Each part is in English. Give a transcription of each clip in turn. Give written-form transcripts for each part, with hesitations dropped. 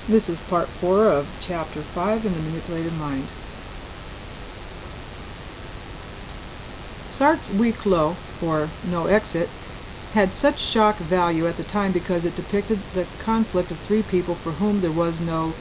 This is part 4 of chapter 5 in the manipulated mind. Sartre's Huis Clos, or No Exit, had such shock value at the time because it depicted the conflict of three people for whom there was no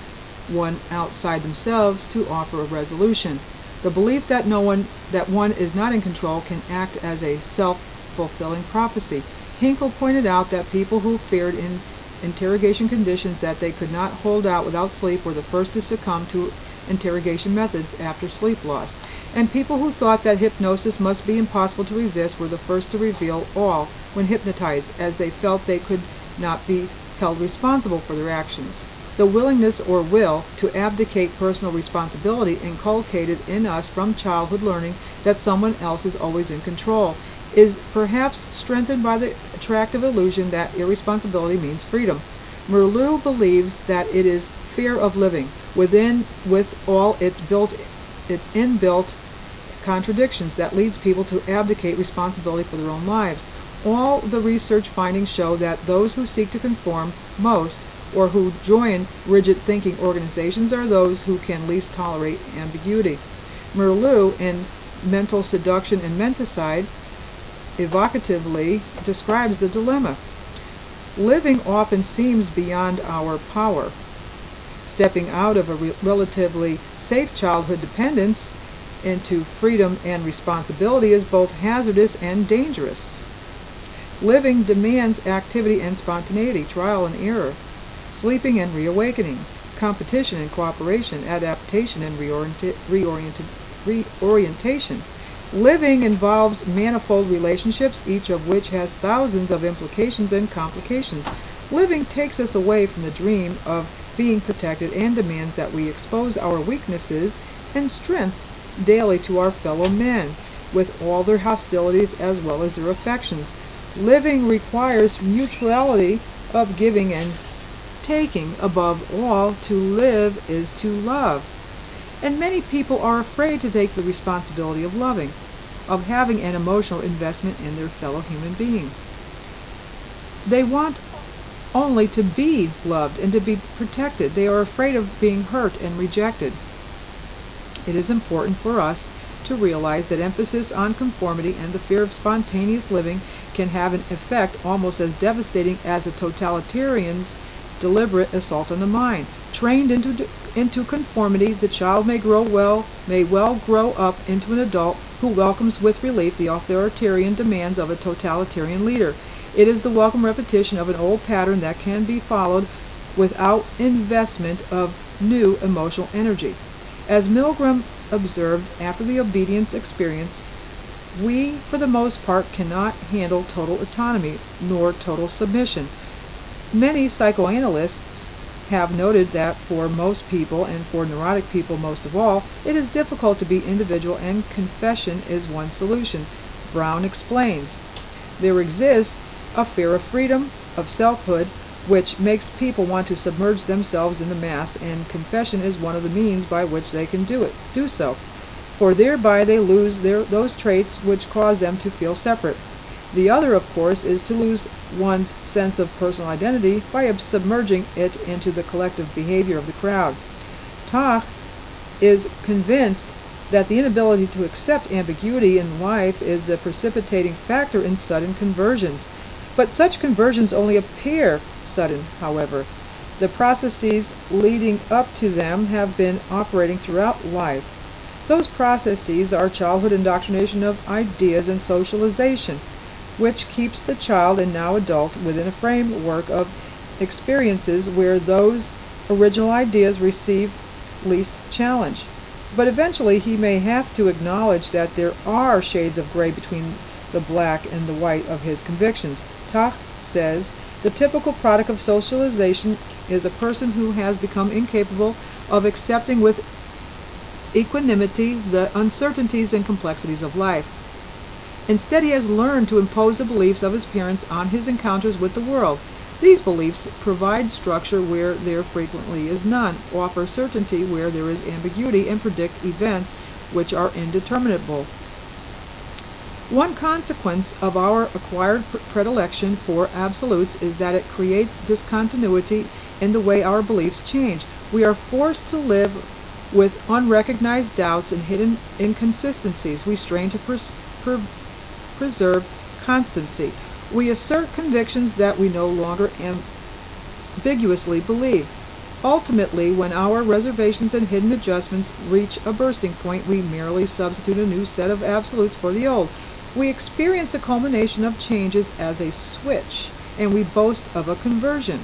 one outside themselves to offer a resolution. The belief that one is not in control can act as a self-fulfilling prophecy. Hinkle pointed out that people who feared in interrogation conditions that they could not hold out without sleep were the first to succumb to interrogation methods after sleep loss, and people who thought that hypnosis must be impossible to resist were the first to reveal all when hypnotized, as they felt they could not be held responsible for their actions. The willingness or will to abdicate personal responsibility, inculcated in us from childhood learning that someone else is always in control, is perhaps strengthened by the attractive illusion that irresponsibility means freedom. Merleau believes that it is fear of living, with all its inbuilt contradictions, that leads people to abdicate responsibility for their own lives. All the research findings show that those who seek to conform most, or who join rigid thinking organizations, are those who can least tolerate ambiguity. Merleau, in Mental Seduction and Menticide, evocatively describes the dilemma. Living often seems beyond our power. Stepping out of a relatively safe childhood dependence into freedom and responsibility is both hazardous and dangerous. Living demands activity and spontaneity, trial and error, sleeping and reawakening, competition and cooperation, adaptation and reorientation. Living involves manifold relationships, each of which has thousands of implications and complications. Living takes us away from the dream of being protected and demands that we expose our weaknesses and strengths daily to our fellow men, with all their hostilities as well as their affections. Living requires mutuality of giving and taking. Above all, to live is to love. And many people are afraid to take the responsibility of loving, of having an emotional investment in their fellow human beings. They want only to be loved and to be protected. They are afraid of being hurt and rejected. It is important for us to realize that emphasis on conformity and the fear of spontaneous living can have an effect almost as devastating as a totalitarian's deliberate assault on the mind. Trained into conformity, the child may well grow up into an adult who welcomes with relief the authoritarian demands of a totalitarian leader. It is the welcome repetition of an old pattern that can be followed without investment of new emotional energy. As Milgram observed after the obedience experience, we, for the most part, cannot handle total autonomy nor total submission. Many psychoanalysts have noted that for most people, and for neurotic people most of all, it is difficult to be individual, and confession is one solution. Brown explains, there exists a fear of freedom, of selfhood, which makes people want to submerge themselves in the mass, and confession is one of the means by which they can do so, for thereby they lose those traits which cause them to feel separate. The other, of course, is to lose one's sense of personal identity by submerging it into the collective behavior of the crowd. Tach is convinced that the inability to accept ambiguity in life is the precipitating factor in sudden conversions. But such conversions only appear sudden, however. The processes leading up to them have been operating throughout life. Those processes are childhood indoctrination of ideas and socialization, which keeps the child and now adult within a framework of experiences where those original ideas receive least challenge. But eventually he may have to acknowledge that there are shades of gray between the black and the white of his convictions. Tach says, the typical product of socialization is a person who has become incapable of accepting with equanimity the uncertainties and complexities of life. Instead, he has learned to impose the beliefs of his parents on his encounters with the world. These beliefs provide structure where there frequently is none, offer certainty where there is ambiguity, and predict events which are indeterminable. One consequence of our acquired predilection for absolutes is that it creates discontinuity in the way our beliefs change. We are forced to live with unrecognized doubts and hidden inconsistencies. We strain to preserve constancy. We assert convictions that we no longer ambiguously believe. Ultimately, when our reservations and hidden adjustments reach a bursting point, we merely substitute a new set of absolutes for the old. We experience the culmination of changes as a switch, and we boast of a conversion.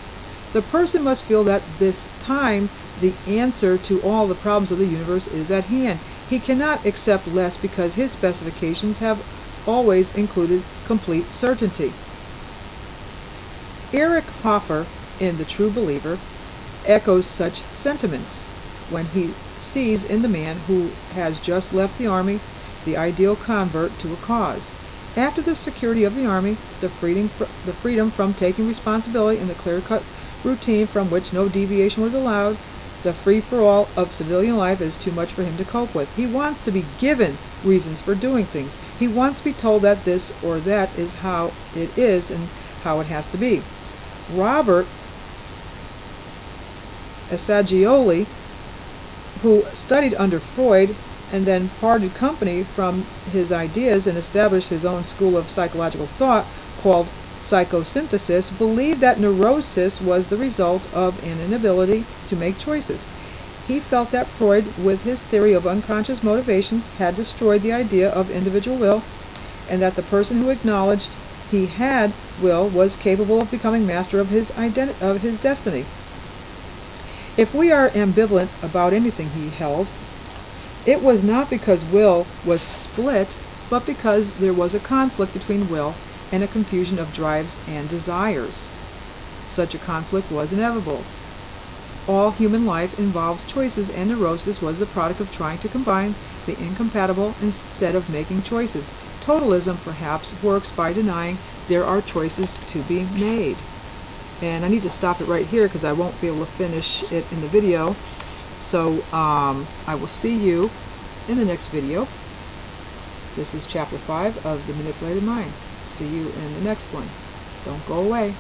The person must feel that this time the answer to all the problems of the universe is at hand. He cannot accept less because his specifications have always included complete certainty. Erich Hoffer, in The True Believer, echoes such sentiments when he sees in the man who has just left the army the ideal convert to a cause. After the security of the army, the freedom from taking responsibility, and the clear-cut routine from which no deviation was allowed, the free-for-all of civilian life is too much for him to cope with. He wants to be given reasons for doing things. He wants to be told that this or that is how it is and how it has to be. Robert Assagioli, who studied under Freud and then parted company from his ideas and established his own school of psychological thought called psychosynthesis, believed that neurosis was the result of an inability to make choices. He felt that Freud, with his theory of unconscious motivations, had destroyed the idea of individual will, and that the person who acknowledged he had will was capable of becoming master of his destiny. If we are ambivalent about anything, he held, it was not because will was split, but because there was a conflict between will and a confusion of drives and desires. Such a conflict was inevitable. All human life involves choices, and neurosis was the product of trying to combine the incompatible instead of making choices. Totalism, perhaps, works by denying there are choices to be made. And I need to stop it right here because I won't be able to finish it in the video. So I will see you in the next video. This is Chapter 5 of The Manipulated Mind. See you in the next one. Don't go away.